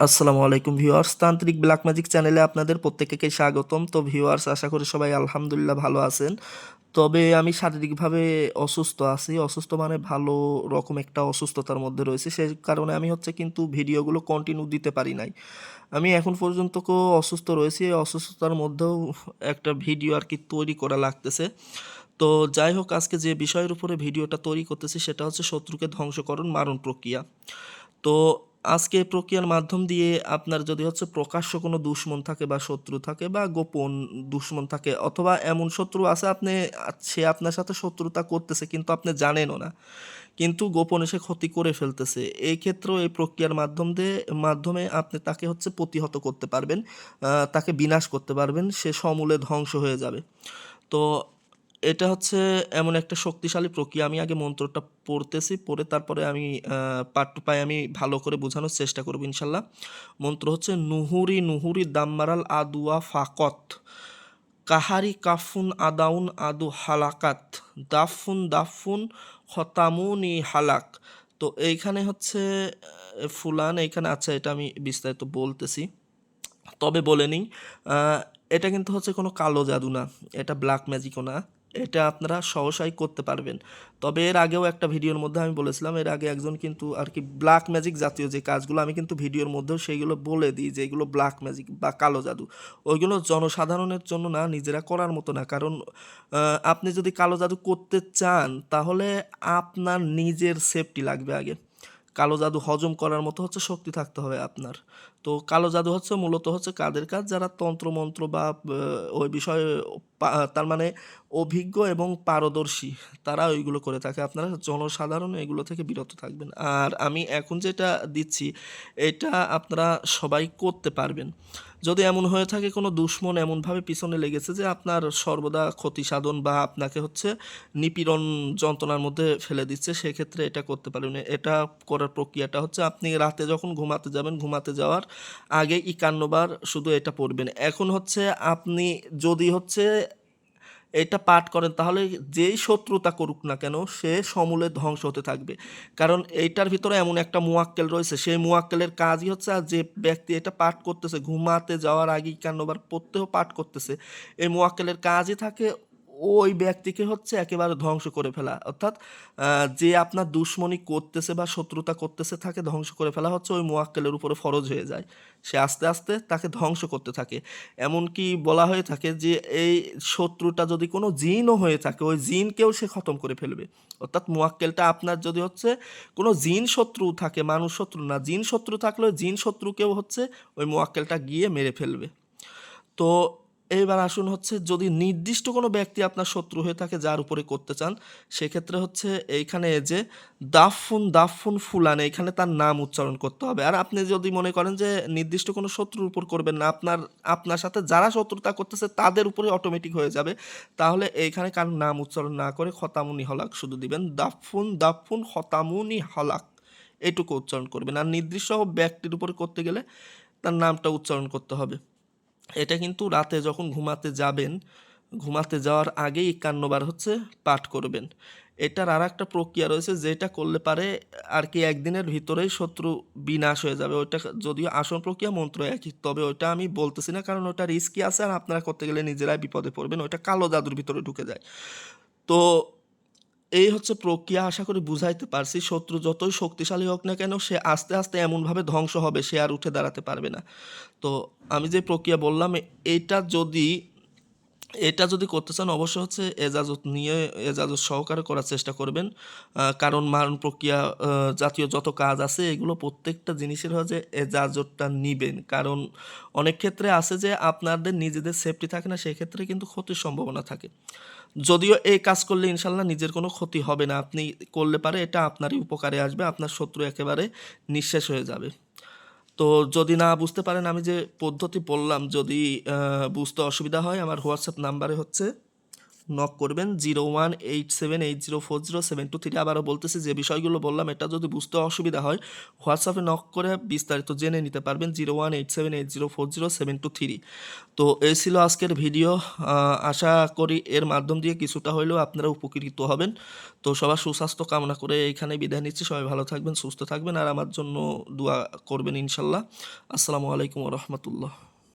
আসসালামু আলাইকুম ভিউয়ার্স, তান্ত্রিক ব্ল্যাক ম্যাজিক চ্যানেলে আপনাদের প্রত্যেককে স্বাগতম। তো ভিউয়ার্স, আশা করি সবাই আলহামদুলিল্লাহ ভালো আছেন। তবে আমি শারীরিকভাবে অসুস্থ আছি। অসুস্থ মানে ভালো রকম একটা অসুস্থতার মধ্যে রয়েছি। সেই কারণে আমি কিন্তু ভিডিওগুলো কন্টিনিউ দিতে পারি নাই। আমি এখন পর্যন্ত অসুস্থ রয়েছি। এই অসুস্থতার মধ্যেও একটা ভিডিও তৈরি করা লাগতেছে। তো যাই হোক, আজকে যে বিষয়ের উপরে ভিডিওটা তৈরি করতেছি সেটা হচ্ছে শত্রুকে ধ্বংসকরণ মারণ প্রক্রিয়া। তো আজকে এই প্রক্রিয়ার মাধ্যম দিয়ে আপনার যদি প্রকাশ্য কোনো দুশ্মন থাকে বা শত্রু থাকে বা গোপন দুশ্মন থাকে, অথবা এমন শত্রু আছে সে আপনার সাথে শত্রুতা করতেছে কিন্তু আপনি জানেনও না, কিন্তু গোপনে সে ক্ষতি করে ফেলতেছে। এই ক্ষেত্রেও এই প্রক্রিয়ার মাধ্যমে আপনি তাকে প্রতিহত করতে পারবেন, তাকে বিনাশ করতে পারবেন, সে সমূলে ধ্বংস হয়ে যাবে। তো এটা এমন একটা শক্তিশালী প্রক্রিয়া। আমি আগে মন্ত্রটা পড়তেছি, পড়ে তারপরে আমি পার্ট টু পাই আমি ভালো করে বোঝানোর চেষ্টা করব ইনশাল্লাহ। মন্ত্র হচ্ছে: নুহুরি নুহুরি দাম্মারাল আদুয়া ফাকত, কাহারি কাফুন আদাউন আদু হালাকাত, দাফুন দাফুন খতামুনি হালাক। তো এইখানে ফুলান এইখানে, আচ্ছা এটা আমি বিস্তারিত বলতেছি, তবে বলে নিই। এটা কিন্তু কোনো কালো জাদু না, এটা ব্ল্যাক ম্যাজিকও না, এটা আপনারা সহসাই করতে পারবেন। তবে এর আগেও একটা ভিডিওর মধ্যে আমি বলেছিলাম, এর আগে একজন ব্ল্যাক ম্যাজিক জাতীয় যে কাজগুলো আমি ভিডিওর মধ্যেও সেইগুলো বলে দিই যে এগুলো ব্ল্যাক ম্যাজিক বা কালো জাদু। ওইগুলো জনসাধারণের জন্য না, নিজেরা করার মতো না। কারণ আপনি যদি কালো জাদু করতে চান তাহলে আপনার নিজের সেফটি লাগবে আগে। কালো জাদু হজম করার মতো শক্তি থাকতে হবে আপনার। তো কালো জাদু মূলত কাদের কাজ, যারা তন্ত্রমন্ত্র বা ওই বিষয়ে তার মানে অভিজ্ঞ এবং পারদর্শী, তারা ওইগুলো করে থাকে। আপনারা জনসাধারণ এগুলো থেকে বিরত থাকবেন। আর আমি এখন যেটা দিচ্ছি এটা আপনারা সবাই করতে পারবেন। যদি এমন হয়ে থাকে কোনো দুশ্মন এমনভাবে পিছনে লেগেছে যে আপনার সর্বদা ক্ষতি সাধন বা আপনাকে নিপীড়ন যন্ত্রণার মধ্যে ফেলে দিচ্ছে, সেক্ষেত্রে এটা করতে পারবেন। এটা করার প্রক্রিয়াটা আপনি রাতে যখন ঘুমাতে যাবেন, ঘুমাতে যাওয়ার আগে 51 বার শুধু এটা পড়বেন। এখন আপনি যদি এটা পাঠ করেন তাহলে যেই শত্রুতা করুক না কেন সে সমূলে ধ্বংস হতে থাকবে। কারণ এইটার ভিতরে এমন একটা মুয়াক্কেল রয়েছে, সেই মুয়াক্কেলের কাজই আর যে ব্যক্তি এটা পাঠ করতেছে ঘুমাতে যাওয়ার আগে 51 বার প্রত্যহ পাঠ করতেছে, এই মুয়াক্কেলের কাজই থাকে ওই ব্যক্তিকে একেবারে ধ্বংস করে ফেলা। অর্থাৎ যে আপনার দুশ্মনী করতেছে বা শত্রুতা করতেছে তাকে ধ্বংস করে ফেলা ওই মুয়াক্কেলের উপরে ফরজ হয়ে যায়। সে আস্তে আস্তে তাকে ধ্বংস করতে থাকে। এমনকি বলা হয়ে থাকে যে এই শত্রুটা যদি কোনো জিনও হয়ে থাকে, ওই জিনকেও সে খতম করে ফেলবে। অর্থাৎ মুয়াক্কেলটা আপনার যদি কোনো জিন শত্রু থাকে, মানুষ শত্রু না, জিন শত্রু থাকলে ওই জিন শত্রুকেও ওই মুয়াক্কেলটা গিয়ে মেরে ফেলবে। তো এইবার আসুন যদি নির্দিষ্ট কোনো ব্যক্তি আপনার শত্রু হয়ে থাকে যার উপরে করতে চান, সেক্ষেত্রে এইখানে যে দাফুন দাফুন ফুলান, এইখানে তার নাম উচ্চারণ করতে হবে। আর আপনি যদি মনে করেন যে নির্দিষ্ট কোনো শত্রুর উপর করবেন না, আপনার সাথে যারা শত্রুতা করতেছে তাদের উপরে অটোমেটিক হয়ে যাবে, তাহলে এইখানে কারোর নাম উচ্চারণ না করে খতামুনি হলাক শুধু দিবেন। দাফুন দাফুন খতামুনি হলাক এইটুকু উচ্চারণ করবেন। আর নির্দিষ্ট ব্যক্তির উপরে করতে গেলে তার নামটা উচ্চারণ করতে হবে। এটা কিন্তু রাতে যখন ঘুমাতে যাবেন, ঘুমাতে যাওয়ার আগেই 51 বার পাঠ করবেন। এটার আর একটা প্রক্রিয়া রয়েছে যেটা করলে পারে একদিনের ভিতরেই শত্রু বিনাশ হয়ে যাবে। ওইটা যদিও আসন প্রক্রিয়া মন্ত্র একই, তবে ওইটা আমি বলতেছি না কারণ ওটা রিস্কি আছে আর আপনারা করতে গেলে নিজেরাই বিপদে পড়বেন। ওইটা কালো জাদুর ভিতরে ঢুকে যায়। তো এই প্রক্রিয়া, আশা করি বুঝাইতে পারছি। শত্রু যতই শক্তিশালী হোক না কেন সে আস্তে আস্তে এমনভাবে ধ্বংস হবে সে আর উঠে দাঁড়াতে পারবে না। তো আমি যে প্রক্রিয়া বললাম এইটা যদি এটা যদি করতে চান অবশ্যই এজাজত নিয়ে, এজাজত সহকারে করার চেষ্টা করবেন। কারণ মারণ প্রক্রিয়া জাতীয় যত কাজ আছে এগুলো প্রত্যেকটা জিনিসের এজাজতটা নিবেন। কারণ অনেক ক্ষেত্রে আছে যে আপনাদের নিজেদের সেফটি থাকে না, সেক্ষেত্রে কিন্তু ক্ষতির সম্ভাবনা থাকে। যদিও এই কাজ করলে ইনশাল্লাহ নিজের কোনো ক্ষতি হবে না, আপনি করলে পারে এটা আপনারই উপকারে আসবে, আপনার শত্রু একেবারে নিঃশেষ হয়ে যাবে। তো যদি না বুঝতে পারেন আমি যে পদ্ধতি বললাম, যদি বুঝতে অসুবিধা হয়, আমার হোয়াটসঅ্যাপ নাম্বারে নক করবেন 0187804072 আবারও বলতেছি, যে বিষয়গুলো বললাম এটা যদি বুঝতে অসুবিধা হয় হোয়াটসঅ্যাপে নক করে বিস্তারিত জেনে নিতে পারবেন 0187804072। তো এই ছিল আজকের ভিডিও। আশা করি এর মাধ্যম দিয়ে কিছুটা হলেও আপনারা উপকৃত হবেন। তো সবার সুস্বাস্থ্য কামনা করে এইখানে বিদায় নিচ্ছি। সবাই ভালো থাকবেন, সুস্থ থাকবেন আর আমার জন্য দোয়া করবেন ইনশাল্লাহ। আসসালামু আলাইকুম ওয়া রাহমাতুল্লাহ।